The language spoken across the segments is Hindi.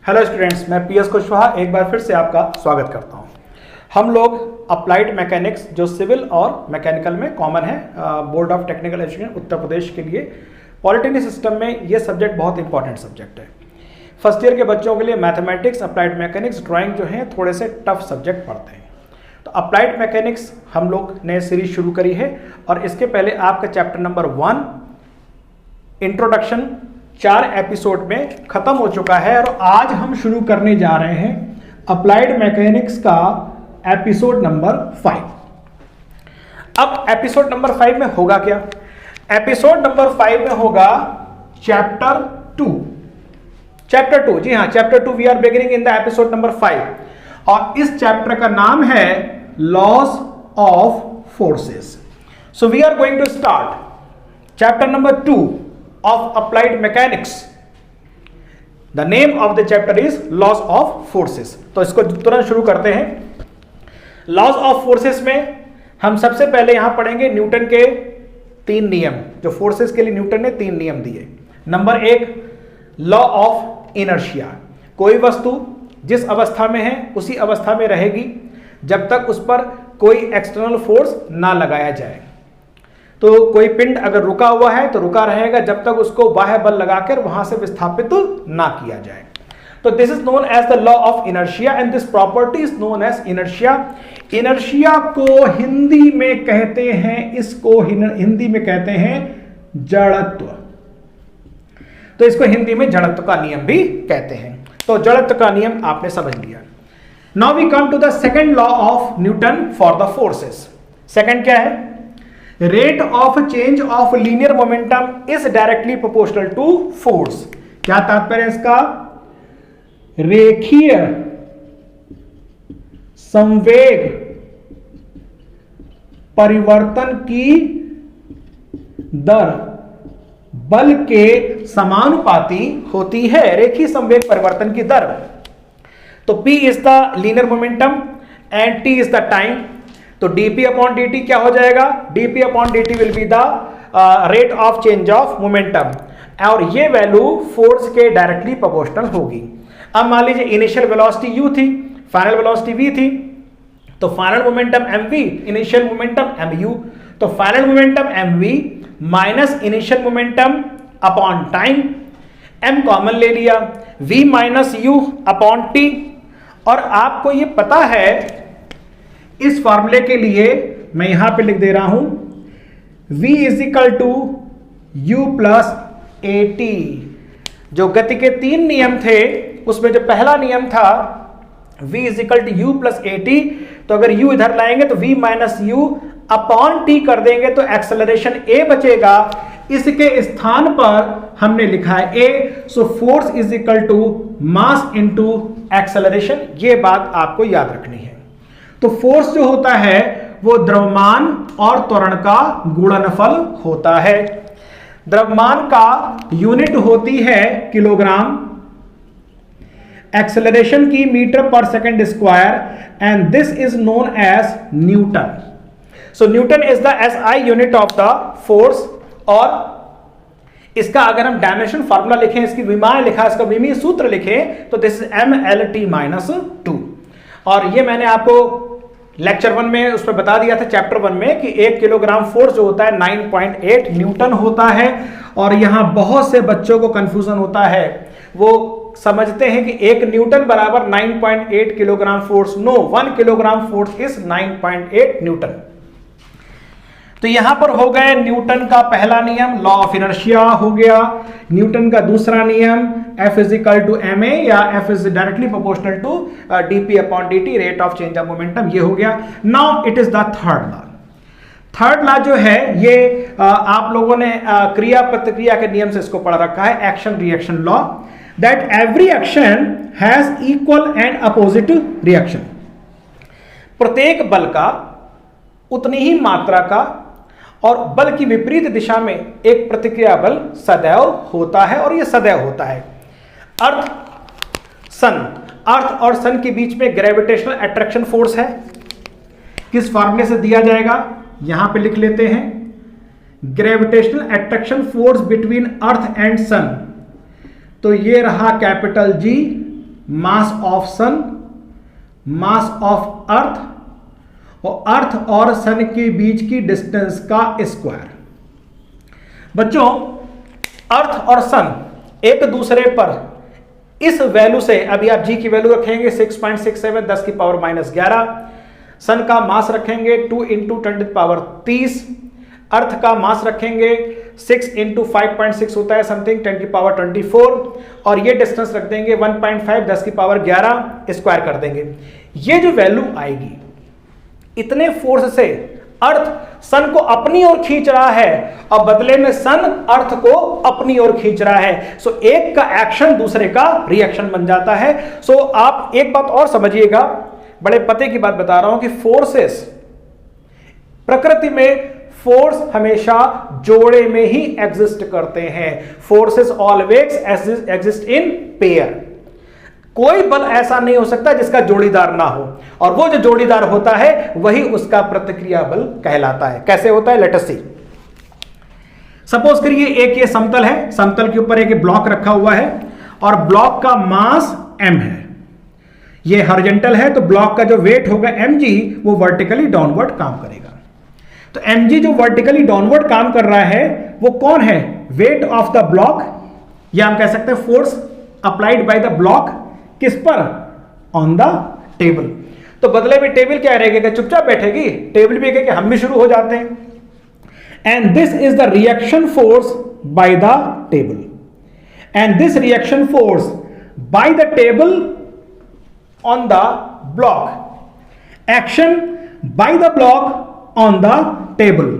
हेलो स्टूडेंट्स, मैं पीएस कुशवाहा एक बार फिर से आपका स्वागत करता हूं। हम लोग अप्लाइड मैकेनिक्स जो सिविल और मैकेनिकल में कॉमन है, board of technical education Uttar Pradesh के लिए पॉलिटेक्निक सिस्टम में ये सब्जेक्ट बहुत इंपॉर्टेंट सब्जेक्ट है। फर्स्ट ईयर के बच्चों के लिए मैथमेटिक्स, अप्लाइड मैकेनिक्स, ड्राइंग जो है थोड़े से टफ सब्जेक्ट पढ़ते हैं। तो अप्लाइड मैकेनिक्स हम लोग ने सीरीज शुरू करी है और इसके पहले आपका चैप्टर नंबर 1 इंट्रोडक्शन 4 एपिसोड में खत्म हो चुका है और आज हम शुरू करने जा रहे हैं अप्लाइड मैकेनिक्स का एपिसोड नंबर 5। अब एपिसोड नंबर 5 में होगा क्या? एपिसोड नंबर 5 में होगा चैप्टर 2। जी हाँ, chapter 2 we are beginning in the episode number 5 और इस चैप्टर का नाम है laws of forces. So we are going to start chapter number 2 of applied mechanics. The name of the chapter is laws of forces. तो इसको तुरंत शुरू करते हैं। laws of forces में हम सबसे पहले यहां पढ़ेंगे न्यूटन के 3 नियम, जो फोर्सेस के लिए न्यूटन ने 3 नियम दिए। Number 1, law of inertia. कोई वस्तु जिस अवस्था में है उसी अवस्था में रहेगी जब तक उस पर कोई एक्सटर्नल फोर्स ना लगाया जाए। तो कोई पिंड अगर रुका हुआ है तो रुका रहेगा जब तक उसको बाह्य बल लगाकर वहां से विस्थापित ना किया जाए। तो this is known as the law of inertia and this property is known as inertia. Inertia को हिंदी में कहते हैं, इसको हिंदी में कहते हैं जड़त्व। तो इसको हिंदी में जड़त्व का नियम भी कहते हैं। तो जड़त्व का नियम आपने समझ लिया। Now we come to the second law of Newton for the forces. Second क्या है? Rate of change of linear momentum is directly proportional to force. क्या तात्पर्य है इसका? रेखीय संवेग परिवर्तन की दर बल के समानुपाती होती है। रेखीय संवेग परिवर्तन की दर। तो P is the linear momentum and T is the time. तो dp अपॉन dt क्या हो जाएगा? dp upon dt will be the rate of change of momentum और ये वैल्यू फोर्स के डायरेक्टली प्रोपोर्शनल होगी। अब मान लीजिए इनिशियल वेलोसिटी u थी, फाइनल वेलोसिटी v थी, तो final momentum mv, initial momentum mu। तो final momentum mv minus initial momentum upon time, m common ले लिया, v minus u upon t। और आपको ये पता है इस फॉर्मूले के लिए मैं यहां पे लिख दे रहा हूं v is equal to u plus at। जो गति के 3 नियम थे उसमें जो पहला नियम था v is equal to u plus at, तो अगर u इधर लाएंगे तो v minus u upon t कर देंगे तो एक्सेलरेशन a बचेगा। इसके स्थान पर हमने लिखा है a। So force is equal to mass into acceleration. ये बात आपको याद रखनी है। तो फोर्स जो होता है वो द्रव्यमान और त्वरण का गुणनफल होता है। द्रव्यमान का यूनिट होती है किलोग्राम, एक्सेलरेशन की मीटर पर second square and this is known as newton. So newton is the SI unit of the force. और इसका अगर हम डायमेंशन फार्मूला लिखें, इसकी विमाएं लिखा, इसका विमीय सूत्र लिखें तो दिस इज mLT-2। और ये मैंने आपको लेक्चर 1 में उसमें बता दिया था, चैप्टर 1 में, कि 1 किलोग्राम फोर्स जो होता है 9.8 न्यूटन होता है। और यहां बहुत से बच्चों को कंफ्यूजन होता है, वो समझते हैं कि 1 न्यूटन बराबर 9.8 kilogram force. No, 1 kilogram force is 9.8 newton. तो यहां पर हो गए न्यूटन का पहला नियम, लॉ ऑफ इनर्शिया हो गया। न्यूटन का दूसरा नियम F is equal to ma या F is directly proportional to dp upon dt, rate of change of momentum. ये हो गया। Now it is the third law. Third law जो है ये आप लोगों ने क्रिया प्रतिक्रिया के नियम से इसको पढ़ रखा है, action reaction law, that every action has equal and opposite reaction. प्रत्येक बल का उतनी ही मात्रा का और बल की विपरीत दिशा में एक प्रतिक्रिया बल सदैव होता है और यह सदैव होता है। अर्थ और सन के बीच में ग्रेविटेशनल अट्रैक्शन फोर्स है। किस फॉर्मूले से दिया जाएगा? यहां पे लिख लेते हैं, gravitational attraction force between earth and sun. तो ये रहा capital G mass of sun, mass of earth और अर्थ और सन के बीच की डिस्टेंस का स्क्वायर। बच्चों अर्थ और सन एक दूसरे पर इस वैल्यू से, अभी आप जी की वैल्यू रखेंगे 6.67 10 की पावर -11, सन का मास रखेंगे 2 × 10⁻30, अर्थ का मास रखेंगे 6 × 5.6 होता है समथिंग 10 की पावर 24, और ये डिस्टेंस रख देंगे 1.5 10 की पावर 11 स्क्वायर कर देंगे। ये जो वैल्यू आएगी, इतने फोर्स से अर्थ सन को अपनी ओर खींच रहा है और बदले में सन अर्थ को अपनी ओर खींच रहा है। सो एक का एक्शन दूसरे का रिएक्शन बन जाता है। सो आप एक बात और समझिएगा, बड़े पते की बात बता रहा हूं कि फोर्सेस, प्रकृति में फोर्स हमेशा जोड़े में ही एग्जिस्ट करते हैं। Forces always exist in pair. कोई बल ऐसा नहीं हो सकता जिसका जोड़ीदार ना हो, और वो जो जोड़ीदार होता है वही उसका प्रतिक्रिया बल कहलाता है। कैसे होता है, लेट अस सी। सपोज करिए एक ये समतल है, समतल के ऊपर एक ब्लॉक रखा हुआ है और ब्लॉक का मास m है। ये हॉरिजॉन्टल है तो ब्लॉक का जो वेट होगा mg वो वर्टिकली डाउनवर्ड काम करेगा। तो mg जो वर्टिकली डाउनवर्ड काम कर रहा है वो कौन है, वेट ऑफ द ब्लॉक, या हम कह सकते हैं force applied by the block किस पर, ऑन द टेबल। तो बदले में टेबल क्या रहेगा, चुपचाप बैठेगी, टेबल भी कहेगी हम भी शुरू हो जाते हैं। And this is the reaction force by the table, and this reaction force by the table on the block, action by the block on the table.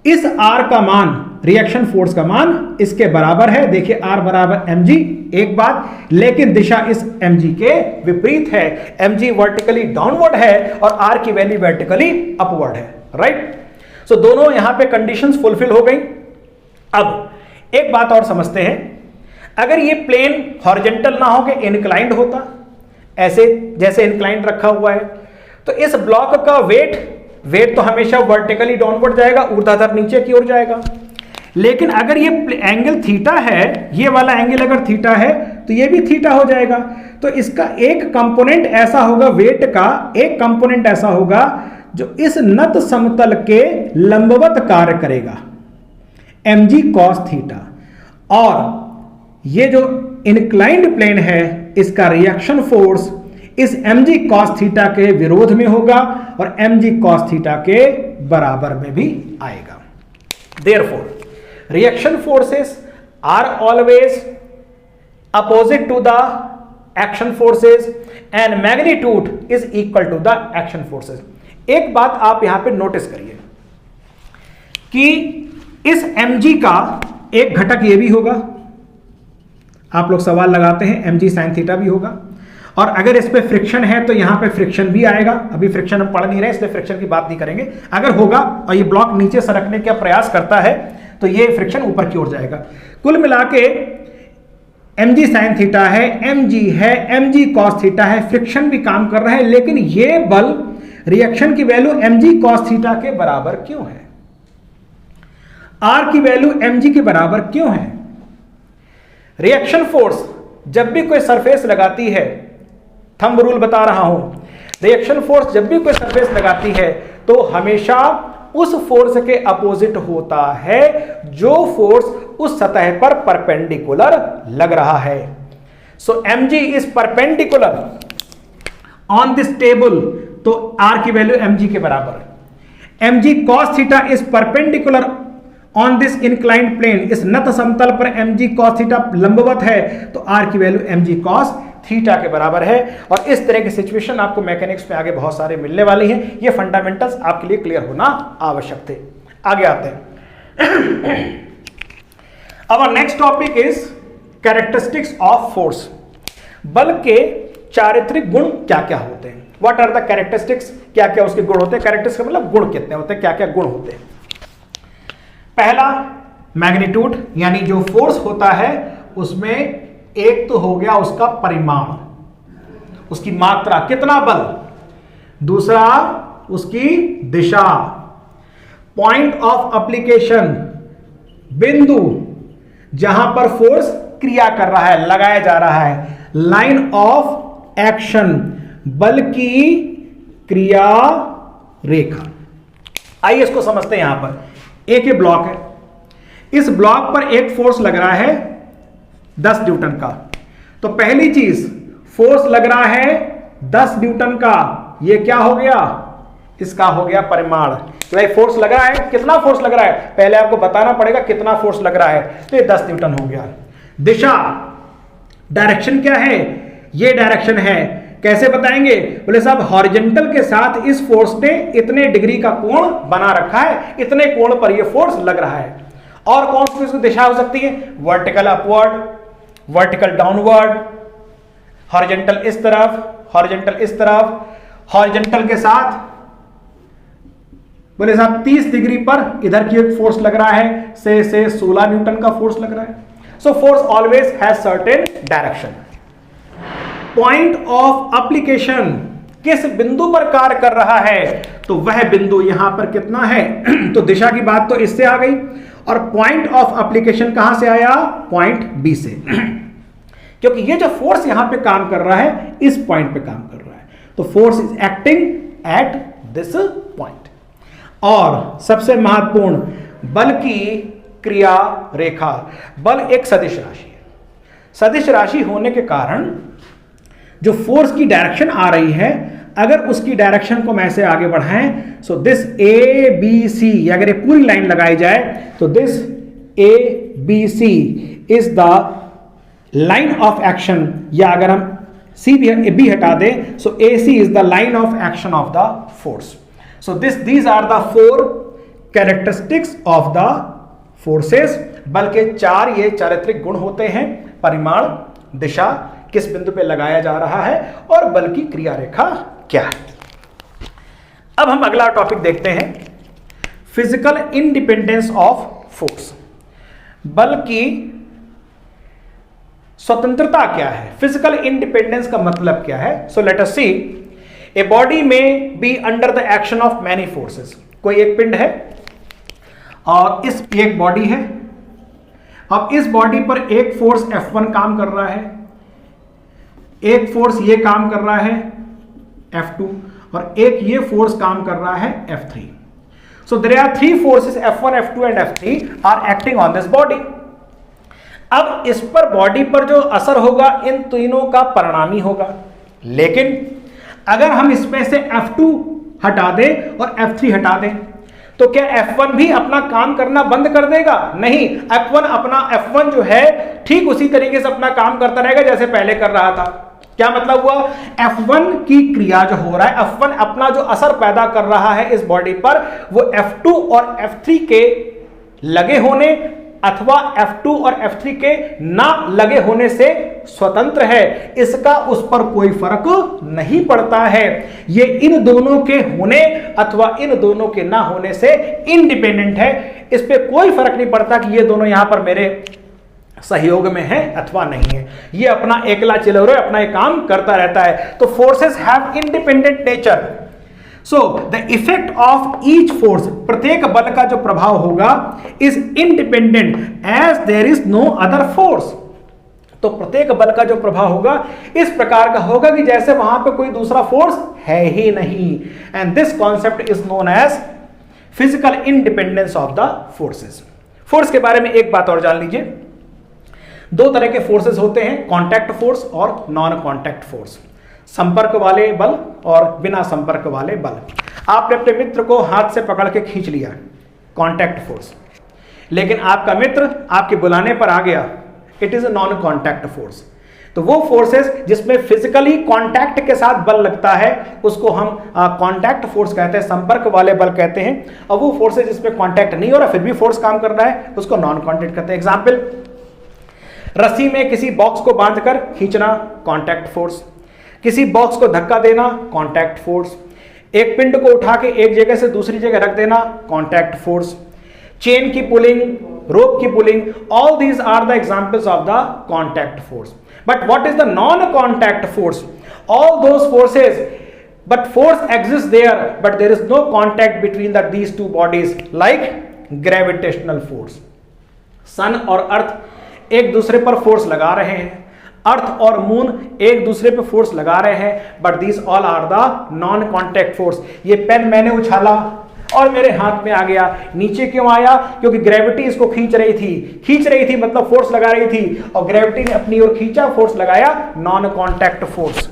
इस R का मान, रिएक्शन फोर्स का मान इसके बराबर है। देखिए R बराबर mg, एक बात, लेकिन दिशा इस mg के विपरीत है। mg वर्टिकली डाउनवर्ड है और R की वैल्यू वर्टिकली अपवर्ड है, राइट। सो दोनों यहां पे कंडीशंस फुलफिल हो गई। अब एक बात और समझते हैं, अगर ये प्लेन हॉरिजॉन्टल ना हो के इंक्लाइंड होता, ऐसे जैसे इंक्लाइंड रखा हुआ है, तो इस ब्लॉक का वेट तो हमेशा वर्टिकली डाउनवर्ड जाएगा, ऊर्ध्वाधर नीचे की ओर जाएगा। लेकिन अगर ये एंगल थीटा है, ये वाला एंगल अगर थीटा है तो ये भी थीटा हो जाएगा। तो इसका एक कंपोनेंट ऐसा होगा, वेट का एक कंपोनेंट ऐसा होगा जो इस नत समतल के लंबवत कार्य करेगा, mg cos थीटा। और ये जो इंक्लाइंड प्लेन है इसका रिएक्शन फोर्स इस mg cos थीटा के विरोध में होगा और mg cos थीटा के बराबर में भी आएगा। Therefore, reaction forces are always opposite to the action forces and magnitude is equal to the action forces. एक बात आप यहां पे नोटिस करिए कि इस mg का एक घटक ये भी होगा, आप लोग सवाल लगाते हैं mg sin थीटा भी होगा, और अगर इस पे फ्रिक्शन है तो यहां पे फ्रिक्शन भी आएगा। अभी फ्रिक्शन हम पढ़ नहीं रहे इसलिए फ्रिक्शन की बात नहीं करेंगे। अगर होगा और ये ब्लॉक नीचे सरकने का प्रयास करता है तो ये फ्रिक्शन ऊपर की ओर जाएगा। कुल मिला के mg sin थीटा है, mg है, mg cos थीटा है, फ्रिक्शन भी काम कर रहा है, लेकिन ये बल रिएक्शन की वैल्यू mg cos थीटा के बराबर क्यों है, R की वैल्यू mg के बराबर क्यों है। रिएक्शन फोर्स जब भी कोई सरफेस लगाती है, थंब रूल बता रहा हूं, रिएक्शन फोर्स जब भी कोई सरफेस लगाती है तो हमेशा उस फोर्स के अपोजिट होता है जो फोर्स उस सतह पर परपेंडिकुलर लग रहा है। So mg is perpendicular on this table, तो R की वैल्यू mg के बराबर। mg cos theta is perpendicular on this inclined plane, इस नत समतल पर mg cos थीटा लंबवत है तो R की वैल्यू mg cos थीटा के बराबर है। और इस तरह की सिचुएशन आपको मैकेनिक्स में आगे बहुत सारे मिलने वाली हैं। ये फंडामेंटल्स आपके लिए क्लियर होना आवश्यक थे। आगे आते हैं। Our next topic is characteristics of force. बल के चारित्रिक गुण क्या क्या होते हैं, व्हाट आर द कैरेक्टरिस्टिक्स, क्या क्या उसके गुण होते हैं। कैरेक्टरिस्टिक्स का मतलब गुण कितने होते हैं, क्या क्या गुण होते हैं। पहला मैग्नीट्यूड, यानी जो फोर्स होता है उसमें एक तो हो गया उसका परिमाण, उसकी मात्रा, कितना बल, दूसरा उसकी दिशा, पॉइंट ऑफ एप्लीकेशन, बिंदु जहां पर फोर्स क्रिया कर रहा है, लगाया जा रहा है। लाइन ऑफ एक्शन, बल की क्रिया रेखा। आइए इसको समझते हैं। यहां पर एक ये ब्लॉक है, इस ब्लॉक पर एक फोर्स लग रहा है 10 न्यूटन का। तो पहली चीज, फोर्स लग रहा है 10 न्यूटन का, ये क्या हो गया, इसका हो गया परिमाण। तो भाई फोर्स लग रहा है, कितना फोर्स लग रहा है, पहले आपको बताना पड़ेगा कितना फोर्स लग रहा है। तो ये 10 न्यूटन हो गया। दिशा, डायरेक्शन क्या है, ये डायरेक्शन है। कैसे बताएंगे, बोले साहब हॉरिजॉन्टल के साथ इस फोर्स ने इतने डिग्री का कोण बना रखा है, इतने कोण पर ये फोर्स लग रहा है। और कौन सी दिशा हो सकती है, vertical upward, vertical downward, horizontal इस तरफ, हॉरिजॉन्टल इस तरफ, हॉरिजॉन्टल के साथ बोले साहब 30 डिग्री पर इधर की एक फोर्स लग रहा है, से 16 न्यूटन का फोर्स लग रहा है। So force always has certain direction. Point of application, किस बिंदु पर कार्य कर रहा है, तो वह बिंदु यहां पर कितना है तो दिशा की बात तो इससे आ गई, और पॉइंट ऑफ एप्लीकेशन कहां से आया, पॉइंट बी से क्योंकि ये जो फोर्स यहां पे काम कर रहा है इस पॉइंट पे काम कर रहा है। तो force is acting at this point. और सबसे महत्वपूर्ण, बल की क्रिया रेखा। बल एक सदिश राशि है, सदिश राशि होने के कारण जो फोर्स की डायरेक्शन आ रही है, अगर उसकी डायरेक्शन को मैं ऐसे आगे बढ़ाएं, सो दिस ए बी सी, अगर ये पूरी लाइन लगाई जाए तो this A B C is the line of action, या अगर हम सी बी हटा दें, so A C is the line of action of the force. So these are the 4 characteristics of the forces. बल के 4 ये चारित्रिक गुण होते हैं, परिमाण, दिशा, किस बिंदु पे लगाया जा रहा है, और बल की क्रिया रेखा क्या है। अब हम अगला टॉपिक देखते हैं, फिजिकल इंडिपेंडेंस ऑफ फोर्स। बल की स्वतंत्रता क्या है, फिजिकल इंडिपेंडेंस का मतलब क्या है। So let us see, a body में B under the action of many forces. कोई एक पिंड है और इस एक बॉडी है, अब इस बॉडी पर एक फोर्स F1 काम कर रहा है, एक फोर्स ये काम कर रहा है F2, और एक ये फोर्स काम कर रहा है F3। So there are 3 forces F1, F2 and F3 are acting on this body. अब इस पर बॉडी पर जो असर होगा इन तीनों का परिणामी होगा, लेकिन अगर हम इसमें से F2 हटा दें और F3 हटा दें तो क्या F1 भी अपना काम करना बंद कर देगा? नहीं, F1 जो है ठीक उसी तरीके से अपना काम करता रहेगा जैसे पहले कर रहा था। क्या मतलब हुआ, F1 की क्रिया जो हो रहा है, F1 अपना जो असर पैदा कर रहा है इस बॉडी पर, वो F2 और F3 के लगे होने अथवा F2 और F3 के ना लगे होने से स्वतंत्र है, इसका उस पर कोई फर्क नहीं पड़ता है। ये इन दोनों के होने अथवा इन दोनों के ना होने से इंडिपेंडेंट है, इस पे कोई फर्क नहीं पड़ता कि ये दोनों यहां पर मेरे सहयोग में है अथवा नहीं है, ये अपना एकला चिलौरे अपना एक काम करता रहता है। तो forces have independent nature. So the effect of each force, प्रत्येक बल का जो प्रभाव होगा, is independent as there is no other force. तो प्रत्येक बल का जो प्रभाव होगा इस प्रकार का होगा कि जैसे वहां पे कोई दूसरा फोर्स है ही नहीं। And this concept is known as physical independence of the forces. Force के बारे में एक बात और जान लीजिए, 2 तरह के फोर्सेस होते हैं, कॉन्टैक्ट फोर्स और नॉन कॉन्टैक्ट फोर्स। संपर्क वाले बल और बिना संपर्क वाले बल। आपने अपने मित्र को हाथ से पकड़ के खींच लिया, कॉन्टैक्ट फोर्स, लेकिन आपका मित्र आपके बुलाने पर आ गया, it is a non contact force. तो वो फोर्सेस जिसमें फिजिकली कॉन्टैक्ट के साथ बल लगता है उसको हम कॉन्टैक्ट फोर्स कहते हैं, संपर्क वाले बल कहते हैं। और वो फोर्सेस जिसमें कॉन्टैक्ट नहीं हो रहा फिर भी फोर्स काम कर रहा है उसको नॉन कॉन्टैक्ट कहते हैं। एग्जाम्पल, रस्सी में किसी बॉक्स को बांधकर खींचना, कॉन्टैक्ट फोर्स। किसी बॉक्स को धक्का देना, कॉन्टैक्ट फोर्स। एक पिंड को उठा के एक जगह से दूसरी जगह रख देना, कॉन्टैक्ट फोर्स। चेन की पुलिंग, रोप की pulling, all these are the examples of the contact force. But what is the non contact force? All those forces, but force exist there but there is no contact between these two bodies, like gravitational force. Sun और अर्थ एक दूसरे पर फोर्स लगा रहे हैं, अर्थ और मून एक दूसरे पे फोर्स लगा रहे हैं, but these all are the non contact force. ये पेन मैंने उछाला और मेरे हाथ में आ गया, नीचे क्यों आया? क्योंकि ग्रेविटी इसको खींच रही थी मतलब फोर्स लगा रही थी, और ग्रेविटी ने अपनी ओर खींचा, फोर्स लगाया, non contact force.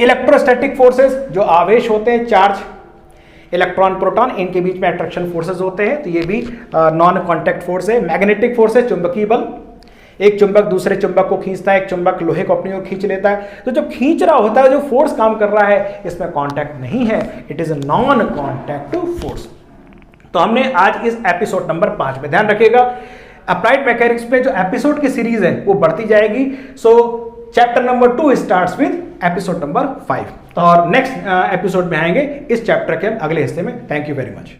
Electrostatic forces, जो आवेश होते हैं, चार्ज, इलेक्ट्रॉन प्रोटॉन, इनके बीच में अट्रैक्शन फोर्सेस होते हैं, तो ये भी नॉन कॉन्टैक्ट फोर्स है। मैग्नेटिक फोर्स है, चुंबकीय बल, एक चुंबक दूसरे चुंबक को खींचता है, एक चुंबक लोहे को अपनी ओर खींच लेता है। तो जब खींच रहा होता है, जो फोर्स काम कर रहा है, इसमें कांटेक्ट नहीं है, it is a non contact force. तो हमने आज इस एपिसोड नंबर 5 में, ध्यान रखिएगा, अप्लाइड मैकेनिक्स में जो एपिसोड की सीरीज है वो बढ़ती जाएगी। सो chapter number 2 starts with episode number 5, और नेक्स्ट एपिसोड में आएंगे इस चैप्टर के अगले हिस्से में। Thank you very much.